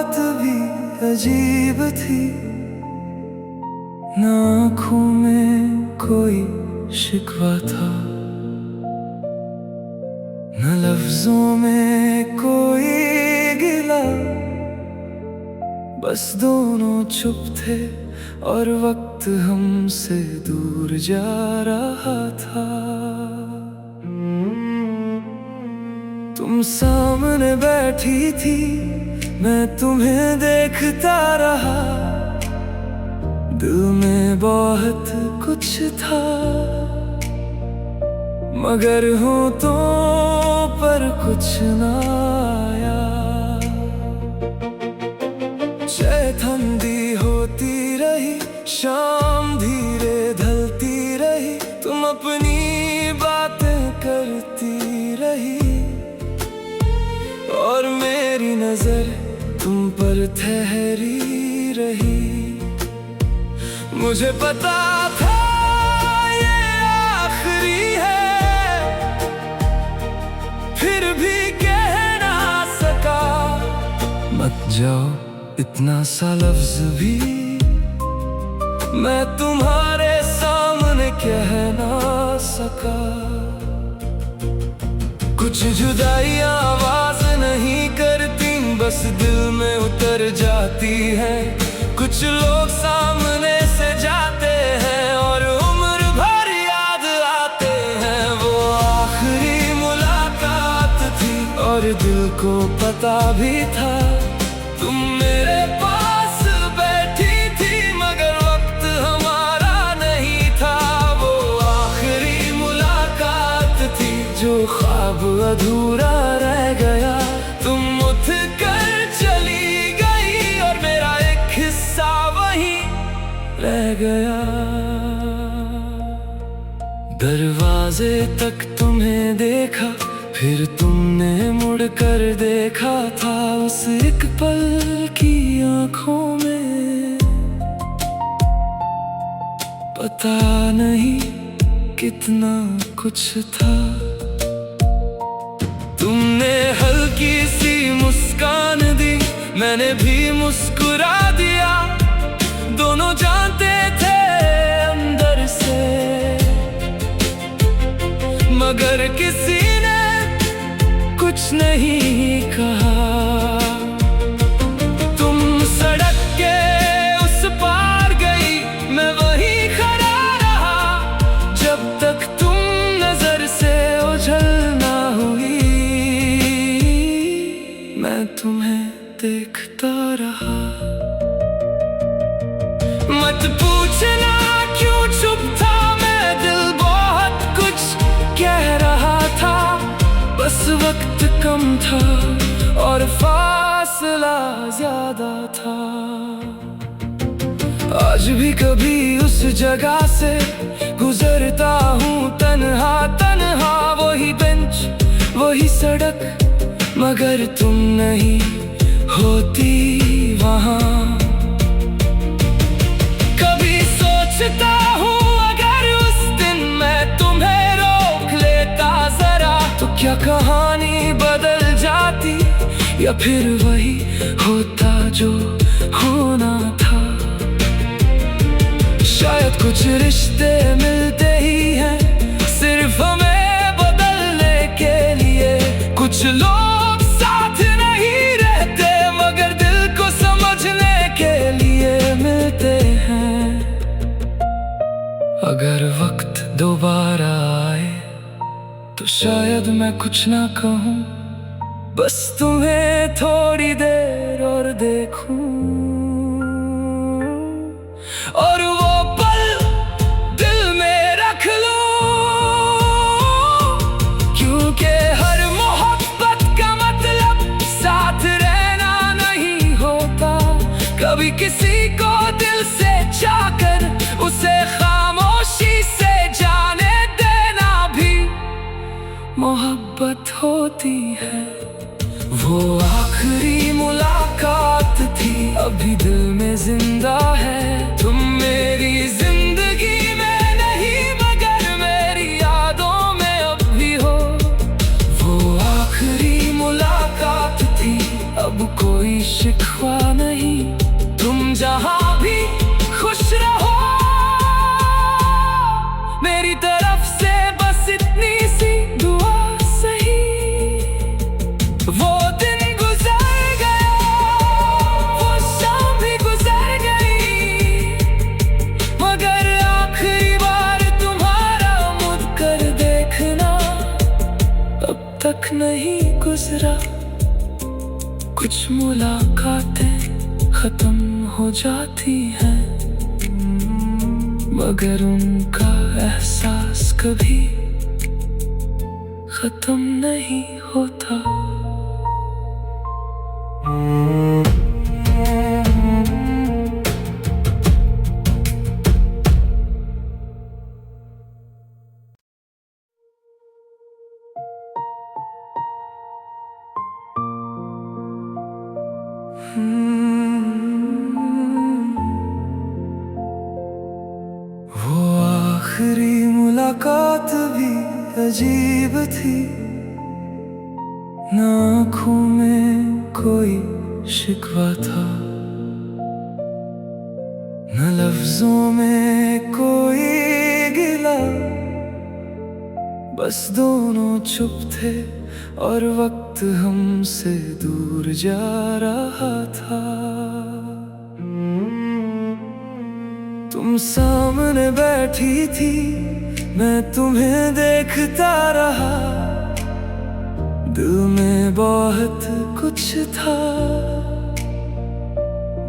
बात भी अजीब थी, ना आँखों में कोई शिकवा था, न लफ्जों में कोई गिला। बस दोनों चुप थे और वक्त हमसे दूर जा रहा था। तुम सामने बैठी थी, मैं तुम्हें देखता रहा। दिल में बहुत कुछ था, मगर होठों पर कुछ ना आया। चाहे ठंडी होती रही, शाम धीरे ढलती रही, तुम अपनी बातें करती रही और मेरी नजर तुम पर ठहरी रही। मुझे पता था ये आखिरी है, फिर भी कह ना सका। मत जाओ इतना सा लफ्ज भी मैं तुम्हारे सामने कह ना सका। कुछ जुदाइयां आवाज नहीं करती, बस दिल में उतर जाती है। कुछ लोग सामने से जाते हैं और उम्र भर याद आते हैं। वो आखिरी मुलाकात थी और दिल को पता भी था तुम मेरे पास बैठी थी, मगर वक्त हमारा नहीं था। वो आखिरी मुलाकात थी जो ख्वाब अधूरा रह गया। तुम उठ कर चली गई और मेरा एक हिस्सा वहीं रह गया। दरवाजे तक तुम्हें देखा, फिर तुमने मुड़ कर देखा था। उस एक पल की आंखों में पता नहीं कितना कुछ था। तुमने हल्की सी मुस्कान दी, मैंने भी मुस्कुरा दिया। दोनों जानते थे अंदर से, मगर किसी ने कुछ नहीं कहा। तुम सड़क के उस पार गई, मैं वहीं खड़ा रहा जब तक तुम नजर से ओझल ना हुई। मैं तुम्हें देखता रहा। मत पूछना क्यों चुप था मैं, दिल बहुत कुछ कह रहा था। बस वक्त कम था और फासला ज्यादा था। आज भी कभी उस जगह से गुजरता हूँ तन्हा तन्हा। वही बेंच वही सड़क, मगर तुम नहीं होती वहाँ। कभी सोचता हूँ अगर उस दिन मैं तुम्हें रोक लेता जरा, तो क्या कहानी बदल जाती या फिर वही होता जो होना था। शायद कुछ रिश्ते मिलते ही हैं सिर्फ हमें बदलने के लिए। कुछ लोग साथ नहीं रहते, मगर दिल को समझने के लिए मिलते हैं। अगर वक्त दोबारा आए तो शायद मैं कुछ ना कहूँ, बस तुम्हें थोड़ी देर और देखूं। और वो पल दिल में रख लूं, क्योंकि हर मोहब्बत का मतलब साथ रहना नहीं होता। कभी किसी को दिल से चाहकर उसे खामोशी से जाने देना भी मोहब्बत होती है। वो आखिरी मुलाकात थी, अभी दिल में जिंदा है। तुम मेरी जिंदगी में नहीं, मगर मेरी यादों में अब भी हो। वो आखिरी मुलाकात थी, अब कोई शिकवा नहीं, तुम जहां भी खुश रहो। मेरी तरफ से बस इतनी सी दुआ सही। वो दिन गुजर गया, वो शाम भी गुजर गई, मगर आखिरी बार तुम्हारा मुड़ कर देखना अब तक नहीं गुजरा। कुछ मुलाकातें खत्म हो जाती हैं, मगर उनका एहसास कभी खत्म नहीं होता। वो आखिरी मुलाकात भी अजीब थी, न आँखों में कोई शिकवा था, न लफ्जों में कोई गिला। बस दोनों चुप थे और वक्त हमसे दूर जा रहा था। तुम सामने बैठी थी, मैं तुम्हें देखता रहा। दिल में बहुत कुछ था,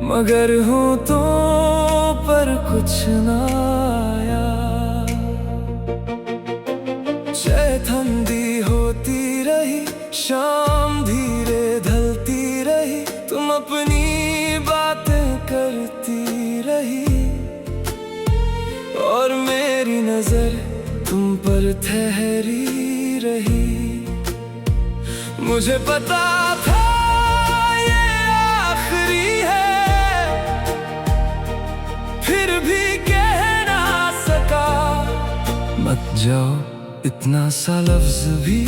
मगर होठों पर कुछ ना आया। चाहे ठंडी होती रही, शाम धीरे ढलती रही, तुम अपनी बातें करती रही और मेरी नजर तुम पर ठहरी रही। मुझे पता था ये आखिरी है, फिर भी कह ना सका। मत जाओ इतना सा लफ्ज भी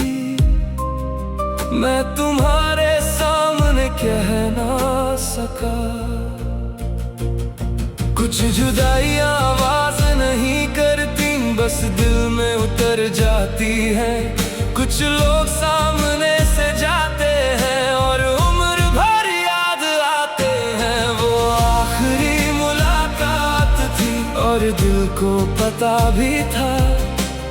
मैं तुम्हारे सामने कह ना सका। कुछ जुदाइयां आवाज नहीं करती, बस दिल में उतर जाती है। कुछ लोग सामने से जाते हैं और उम्र भर याद आते हैं। वो आखिरी मुलाकात थी और दिल को पता भी था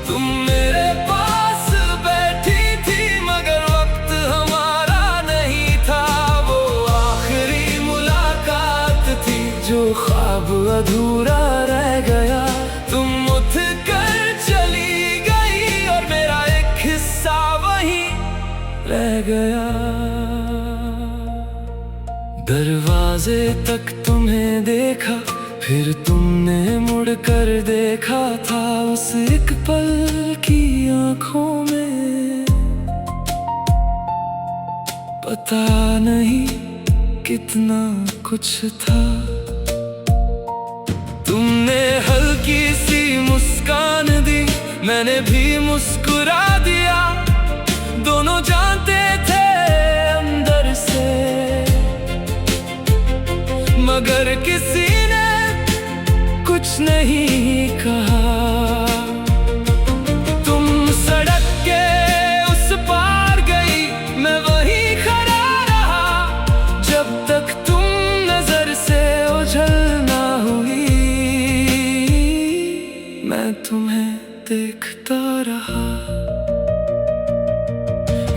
तुम मेरे पास बैठी थी, मगर वक्त हमारा नहीं था। वो आखिरी मुलाकात थी जो ख्वाब अधूरा रह गया। तुम उठ कर चली गई और मेरा एक हिस्सा वहीं रह गया। दरवाजे तक तुम्हें देखा, फिर तुमने मुड़ कर देखा था। उस एक पल की आंखों में पता नहीं कितना कुछ था। तुमने हल्की सी मुस्कान दी, मैंने भी मुस्कुरा दिया। दोनों जानते थे अंदर से, मगर किसी ने कुछ नहीं कहा। तुम सड़क के उस पार गई, मैं वहीं खड़ा रहा जब तक तुम नजर से ओझल ना हुई। मैं तुम्हें देखता रहा।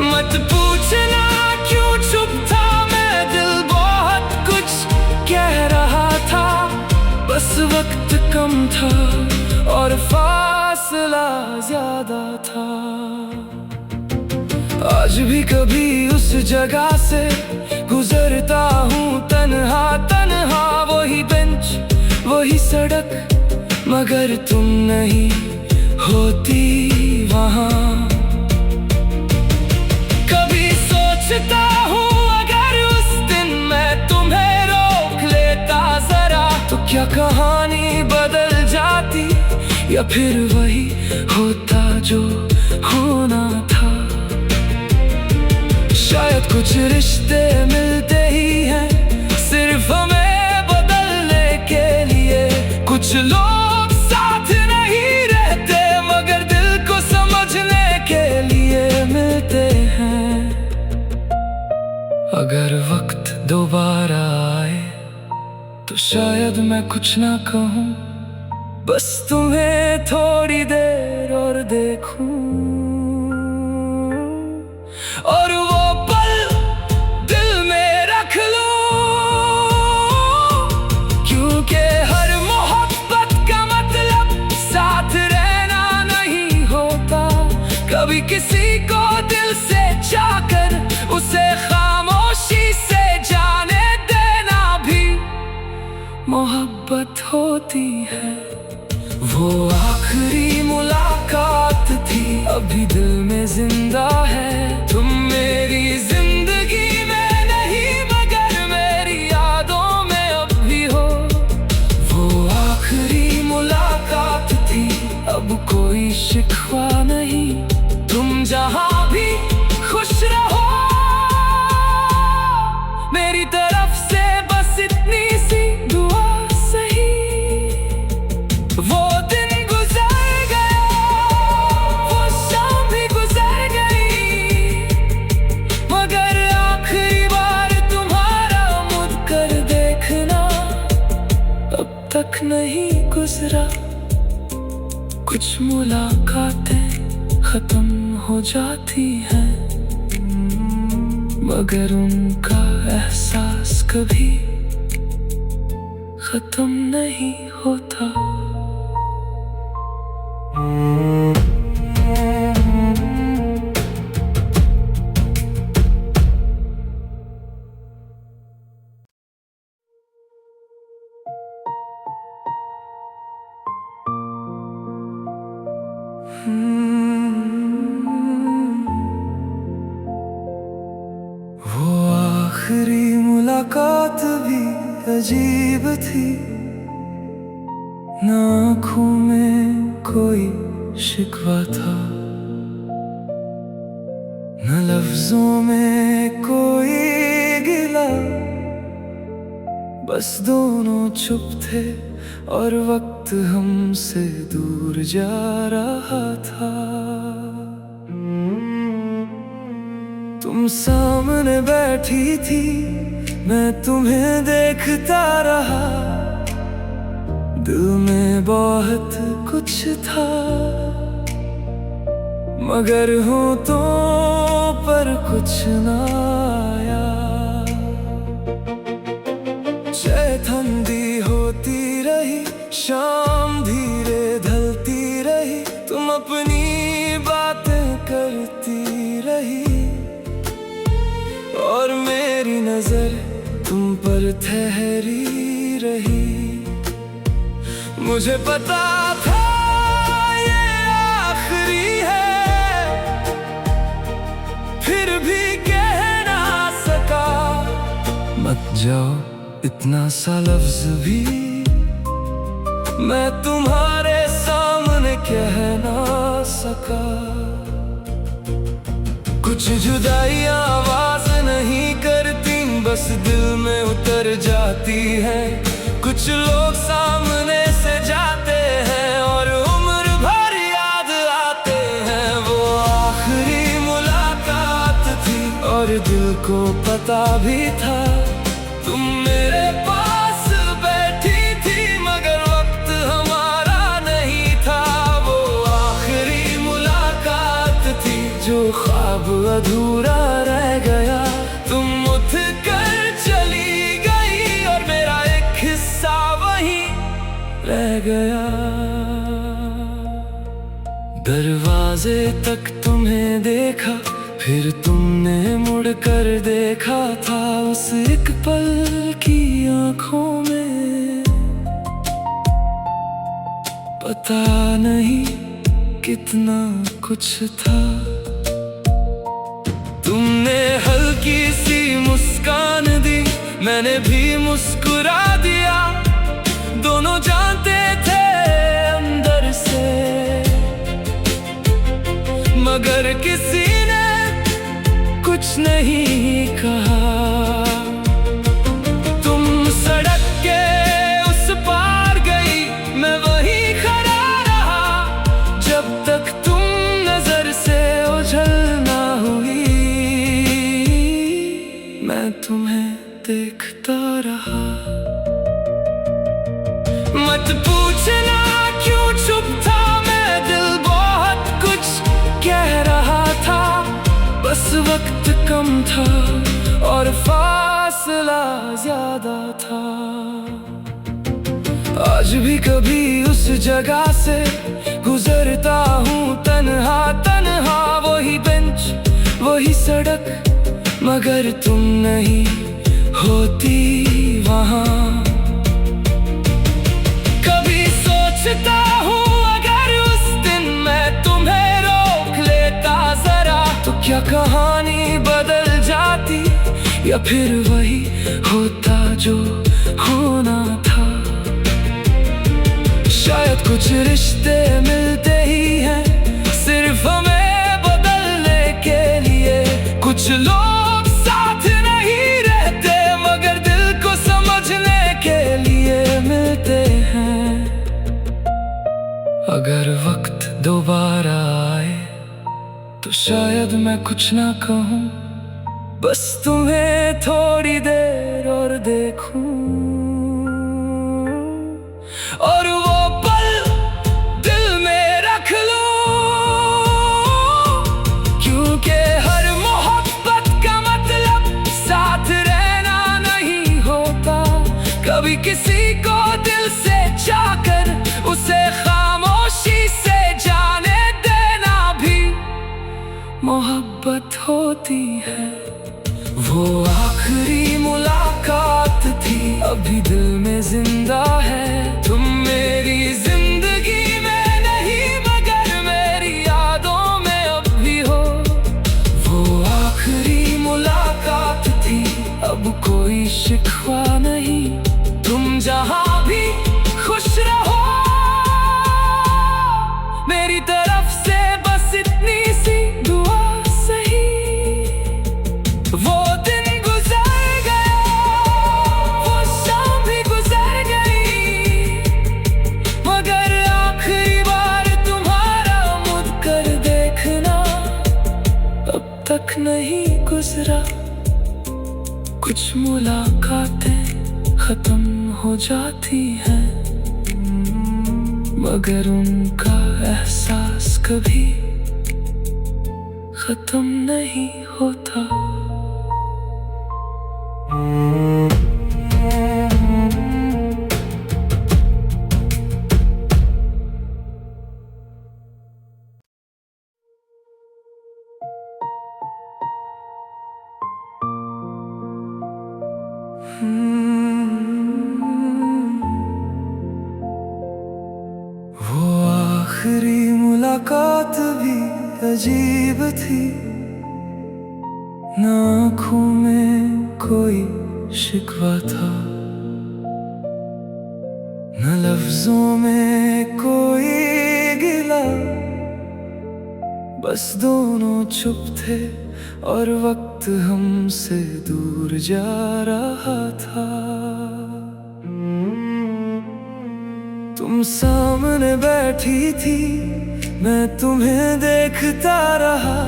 मत पूछना क्यों चुप था मैं, दिल बहुत कुछ कह रहा था। बस वक्त कम था और फासला ज्यादा था। आज भी कभी उस जगह से गुजरता हूँ तन्हा तन्हा। वही बेंच वही सड़क, मगर तुम नहीं होती वहाँ। कभी सोचता हूँ अगर उस दिन मैं तुम्हें रोक लेता जरा, तो क्या कहानी बदल जाती या फिर वही होता जो होना था। शायद कुछ रिश्ते मिलते ही हैं शायद मैं कुछ ना कहूँ, बस तुम्हें थोड़ी देर और देखूं, और वो पल दिल में रख लूं, क्योंकि हर मोहब्बत का मतलब साथ रहना नहीं होता। कभी किसी को दिल से चाहकर उसे खामोशी से जाने देना भी मोहब्बत होती है। वो आखिरी मुलाकात थी, अभी दिल में जिंदा है। तुम मेरी जिंदगी में नहीं मगर मेरी यादों में अब भी हो। वो आखिरी मुलाकात थी, अब कोई शिकवा नहीं। तुम जहां भी खुश रहो, मेरी तरफ से बस इतनी सी दुआ सही। वो दिन गुजर गया, वो शाम भी गुजर गई, मगर आखिरी बार तुम्हारा मुड़ कर देखना अब तक नहीं गुजरा। कुछ मुलाकातें खत्म हो जाती हैं, मगर उनका एहसास कभी खत्म नहीं होता। वो आखिरी मुलाकात भी अजीब थी, ना आँखों में कोई शिकवा था, न लफ्जों में कोई गिला। बस दोनों चुप थे और वक्त हमसे दूर जा रहा था। तुम सामने बैठी थी, मैं तुम्हें देखता रहा। दिल में बहुत कुछ था, मगर होठों पर कुछ ना आया। चाहे ठंडी होती रही, शाम धीरे ढलती रही, तुम अपनी बातें करती रही, और मेरी नजर तुम पर ठहरी रही। मुझे पता था ये आखिरी है, फिर भी कह ना सका। मत जाओ इतना सा लफ्ज भी मैं तुम्हारे सामने कह ना सका। कुछ जुदाइयां आवाज नहीं करती, बस दिल में उतर जाती है। कुछ लोग सामने से जाते हैं और उम्र भर याद आते हैं। वो आखिरी मुलाकात थी और दिल को पता भी था तुम मेरे पास बैठी थी, मगर वक्त हमारा नहीं था। वो आखिरी मुलाकात थी जो ख्वाब अधूरा रह गया। तुम उठ कर चली गई और मेरा एक हिस्सा वहीं रह गया। दरवाजे तक तुम्हें देखा, फिर तुमने मुड़ कर देखा था। उस एक पल की आंखों में पता नहीं कितना कुछ था। तुमने हल्की सी मुस्कान दी, मैंने भी मुस्कुरा दिया। दोनों जानते थे अंदर से, मगर किसी ने कुछ नहीं कहा। तुम सड़क के उस पार गई, मैं वहीं खड़ा रहा, जब तक तुम नजर से ओझल ना हुई। मैं तुम्हें देखता रहा। मत पूछना क्यों चुप था मैं, दिल बहुत कुछ कह रहा था, बस वक्त कम था और फासला ज्यादा था। आज भी कभी उस जगह से गुजरता हूँ तन्हा तन्हा, वही बेंच वही सड़क, मगर तुम नहीं होती वहाँ। कभी सोचता हूँ अगर उस दिन मैं तुम्हें रोक लेता जरा, तो क्या कहानी बदल जाती या फिर वही होता जो होना था। शायद कुछ रिश्ते मिलते ही हैं सिर्फ हमें बदलने के लिए, कुछ लोग साथ नहीं रहते मगर दिल को समझने के लिए मिलते हैं। अगर वक्त दोबारा आए तो शायद मैं कुछ ना कहूँ, बस तुम्हें थोड़ी देर और देखूं, और वो पल दिल में रख लूं, क्योंकि हर मोहब्बत का मतलब साथ रहना नहीं होता। कभी किसी को दिल से चाहकर उसे खामोशी से जाने देना भी मोहब्बत होती है। वो आखिरी मुलाकात थी, अभी दिल में जिंदा है। तुम मेरी जिंदगी में नहीं मगर मेरी यादों में अब भी हो। वो आखिरी मुलाकात थी, अब कोई शिकवा नहीं। तुम जहां भी खुश रहो, मेरी तरफ से बस इतनी सी दुआ सही। वो दिन गुजर गया, वो शाम भी गुजर गई, मगर आखिरी बार तुम्हारा मुड़ कर देखना अब तक नहीं गुजरा। कुछ मुलाकातें खत्म हो जाती हैं, मगर उनका एहसास कभी खत्म नहीं होता। वो आखिरी मुलाकात भी अजीब थी, ना आँखों में कोई शिकवा था, न लफ्जों में कोई गिला, बस दोनों चुप थे और वक्त हमसे दूर जा रहा था। तुम सामने बैठी थी, मैं तुम्हें देखता रहा,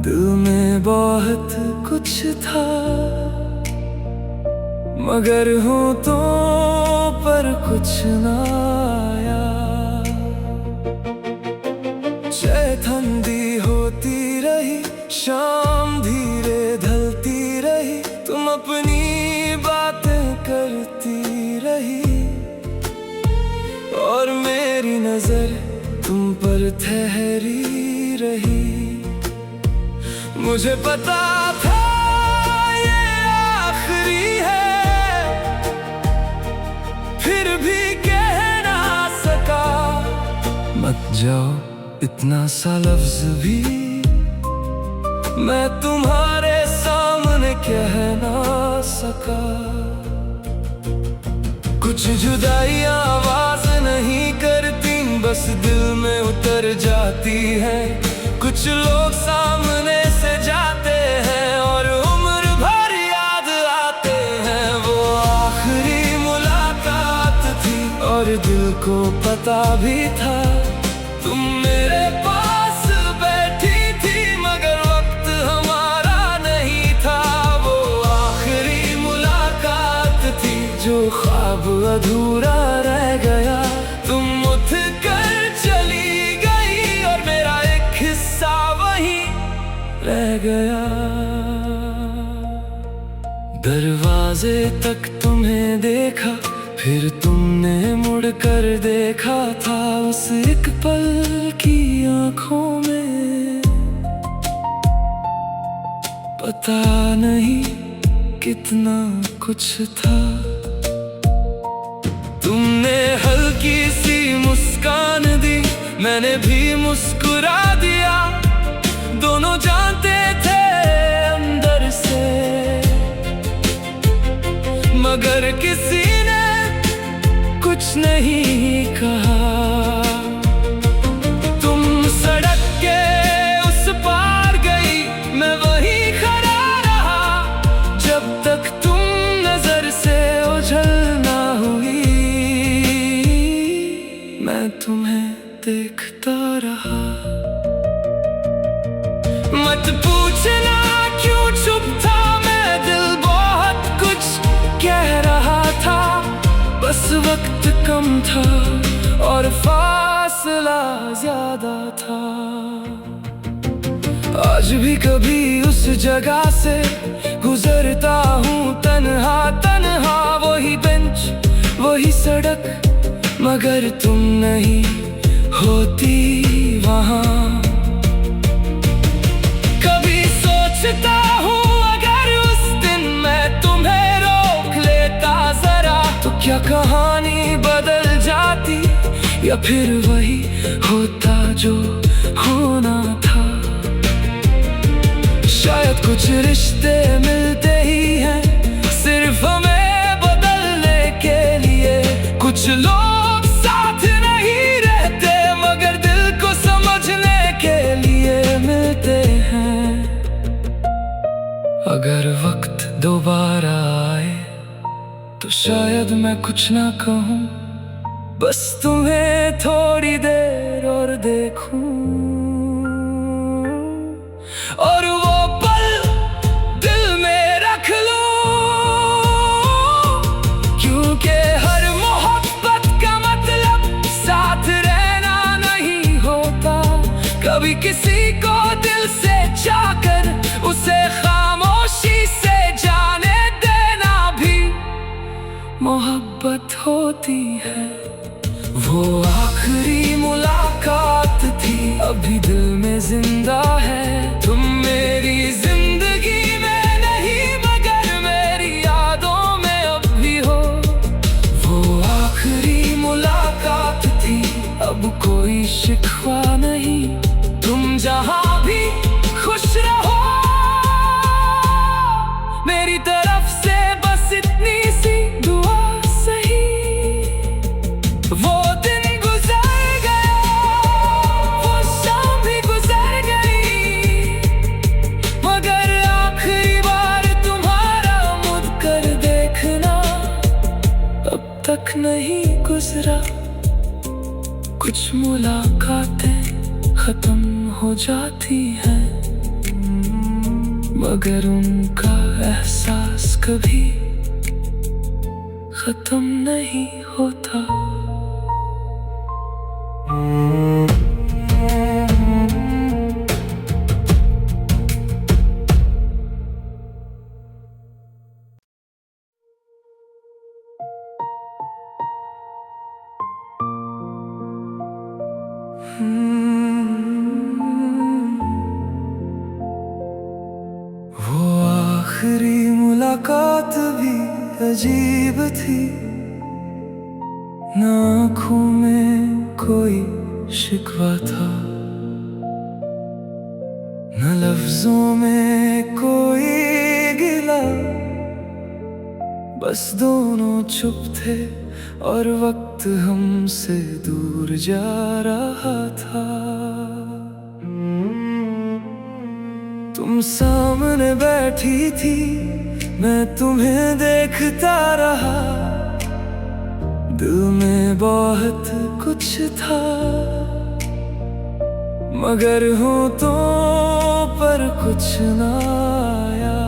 दिल में बहुत कुछ था, मगर होठों पर कुछ ना आया। चाहे ठंडी होती रही, शाम धीरे ढलती रही, तुम अपनी बातें करती रही और मेरी नजर तुम पर ठहरी रही। मुझे पता था ये आखिरी है, फिर भी कह ना सका। मत जाओ इतना सा लफ्ज भी मैं तुम्हारे सामने कह ना सका। कुछ जुदाइयां आवाज नहीं करती, बस दिल में उतर जाती है। कुछ लोग सामने से जाते हैं और उम्र भर याद आते हैं। वो आखिरी मुलाकात थी और दिल को पता भी था तुम मेरे पास बैठी थी, मगर वक्त हमारा नहीं था। वो आखिरी मुलाकात थी जो ख्वाब अधूरा रह गया। तुम उठ कर चली गई और मेरा एक हिस्सा वहीं रह गया। दरवाजे तक तुम्हें देखा, फिर तुमने मुड़ कर देखा था उस एक पल की आंखों में। पता नहीं कितना कुछ था। तुमने हल्की सी मुस्कान दी, मैंने भी मुस्कुरा दिया। दोनों जानते थे अंदर से, मगर किसी ने कुछ नहीं कहा। तुम सड़क के उस पार गई, मैं वहीं खड़ा रहा जब तक तुम नजर से ओझल ना हुई। मैं तुम्हें देखता रहा। मत पूछना क्यों चुप था मैं, दिल बहुत कुछ कह रहा था। बस वक्त कम था और फासला ज्यादा था। आज भी कभी उस जगह से गुजरता हूँ तन्हा तन्हा। वही बेंच, वही सड़क, मगर तुम नहीं होती वहाँ। कभी सोचता हूँ अगर उस दिन मैं तुम्हें रोक लेता जरा, तो क्या कहानी बदल जाती या फिर वही होता जो होना था। शायद कुछ रिश्ते मिलते ही हैं सिर्फ हमें बदलने के लिए। कुछ लोग साथ नहीं रहते मगर दिल को समझने के लिए मिलते हैं। अगर वक्त दोबारा आए तो शायद मैं कुछ ना कहूँ, बस तुम्हें थोड़ी देर और देखूं। और वो पल दिल में रख लूं, क्योंकि हर मोहब्बत का मतलब साथ रहना नहीं होता। कभी किसी को दिल से चाहकर उसे खामोशी से जाने देना भी मोहब्बत होती है। वो आखिरी मुलाकात थी, अभी दिल में जिंदा है। तुम मेरी जिंदगी में नहीं मगर मेरी यादों में अब भी हो। वो आखिरी मुलाकात थी, अब कोई शिकवा नहीं। तुम जहां भी खुश रहो, मेरी तरफ से बस इतनी सी दुआ सही। वो दिन गुजर गया, वो शाम भी गुजर गई, मगर आखिरी बार तुम्हारा मुड़ कर देखना अब तक नहीं गुजरा। कुछ मुलाकातें खत्म हो जाती हैं मगर उनका एहसास कभी खत्म नहीं होता। वो आखिरी मुलाकात भी अजीब थी, ना आँखों में कोई शिकवा था, न लफ्जों में कोई गिला। बस दोनों चुप थे और वक्त हमसे दूर जा रहा था। तुम सामने बैठी थी, मैं तुम्हें देखता रहा। दिल में बहुत कुछ था मगर होठों पर कुछ ना आया।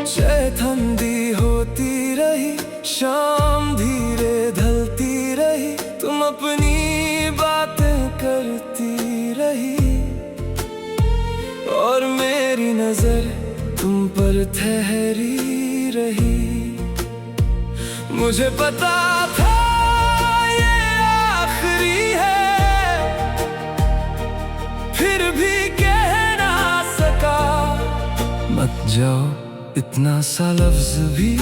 चाहे ठंडी होती रही, शाम धीरे ढलती रही, तुम अपनी बातें करती रही और मेरी नजर तुम पर ठहरी रही। मुझे पता था ये आखिरी है, फिर भी कह ना सका। मत जाओ इतना सा लफ्ज भी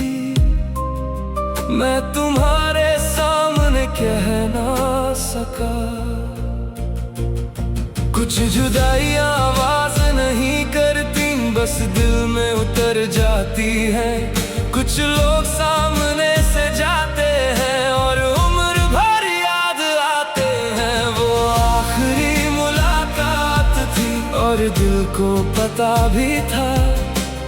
मैं तुम्हारे सामने कह ना सका। कुछ जुदाइयां आवाज नहीं करती, बस दिल में उतर जाती है। कुछ लोग सामने से जाते हैं और उम्र भर याद आते हैं। वो आखिरी मुलाकात थी और दिल को पता भी था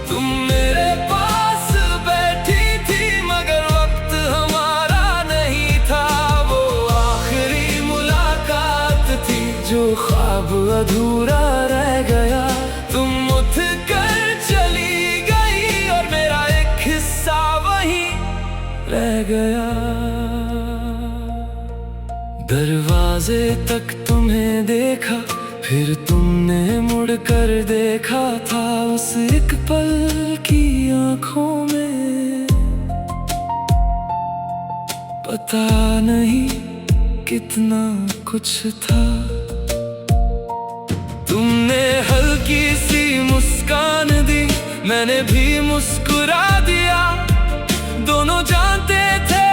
तुम मेरे पास बैठी थी, मगर वक्त हमारा नहीं था। वो आखिरी मुलाकात थी जो ख्वाब अधूरा रह गया। तुम उठ कर चली गई और मेरा एक हिस्सा वहीं रह गया। दरवाजे तक तुम्हें देखा, फिर तुमने मुड़ कर देखा था उस एक पल की आंखों में। पता नहीं कितना कुछ था। तुमने हल्की सी मुस्कान दी, मैंने भी मुस्कुरा दिया। दोनों जानते थे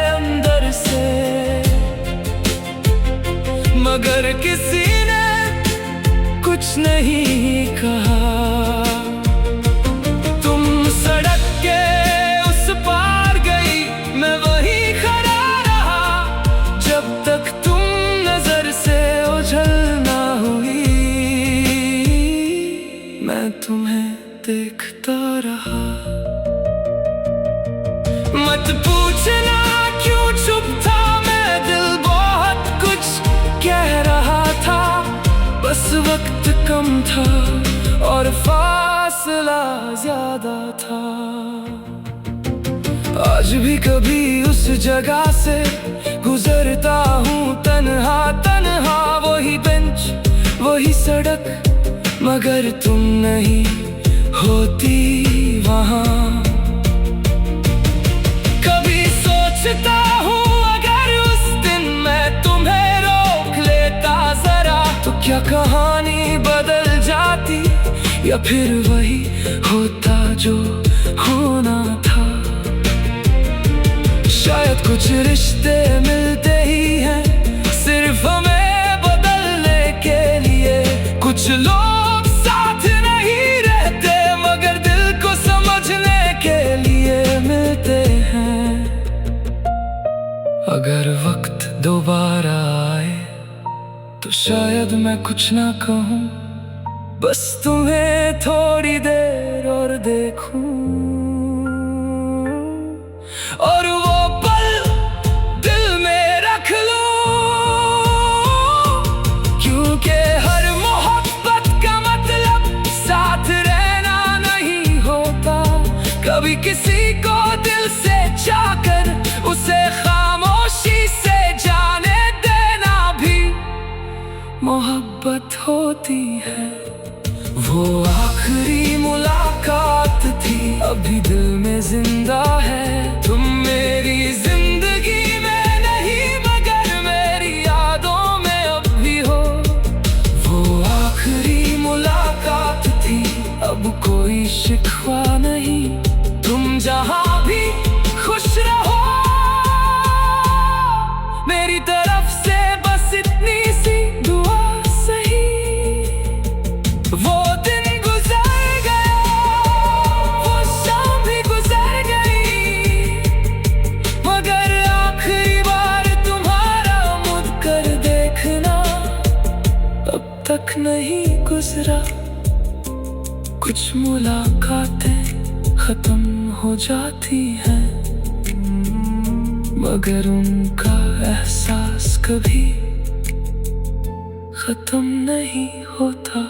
अंदर से, मगर किसी ने कुछ नहीं कहा। तुम सड़क के उस पार गई, मैं वहीं खड़ा रहा जब तक तुम नजर से ओझल ना हुई। मैं तुम्हें देखता रहा। मत पूछना क्यों चुप था मैं, दिल बहुत कुछ कह रहा था। बस वक्त कम था और फासला ज्यादा था। आज भी कभी उस जगह से गुजरता हूँ तन्हा तन्हा। वही बेंच वही सड़क, मगर तुम नहीं होती वहाँ। कभी सोचता हूँ अगर उस दिन मैं तुम्हें रोक लेता जरा, तो क्या कहानी बदल जाती या फिर वही होता जो होना था। शायद कुछ रिश्ते मिलते ही हैं सिर्फ हमें बदलने के लिए। कुछ लोग साथ नहीं रहते, मगर दिल को समझने के लिए मिलते हैं। अगर वक्त दोबारा आए तो शायद मैं कुछ ना कहूँ, बस तुम्हें थोड़ी देर और देखूं। और वो पल दिल में रख लूं, क्योंकि हर मोहब्बत का मतलब साथ रहना नहीं होता। कभी किसी को दिल से चाहकर उसे खामोशी से जाने देना भी मोहब्बत होती है। वो आखिरी मुलाकात थी, अभी दिल में जिंदा है। तुम मेरी जिंदगी में नहीं, मगर मेरी यादों में अब भी हो। वो आखिरी मुलाकात थी, अब कोई शिकवा नहीं। तुम जहां भी खुश रहो, मेरी तरफ से बस इतनी सी दुआ सही। वो दिन गुजर गया, वो शाम भी गुजर गई, मगर आखिरी बार तुम्हारा मुड़ कर देखना अब तक नहीं गुजरा। कुछ मुलाकातें खत्म हो जाती हैं, मगर उनका एहसास कभी खत्म नहीं होता।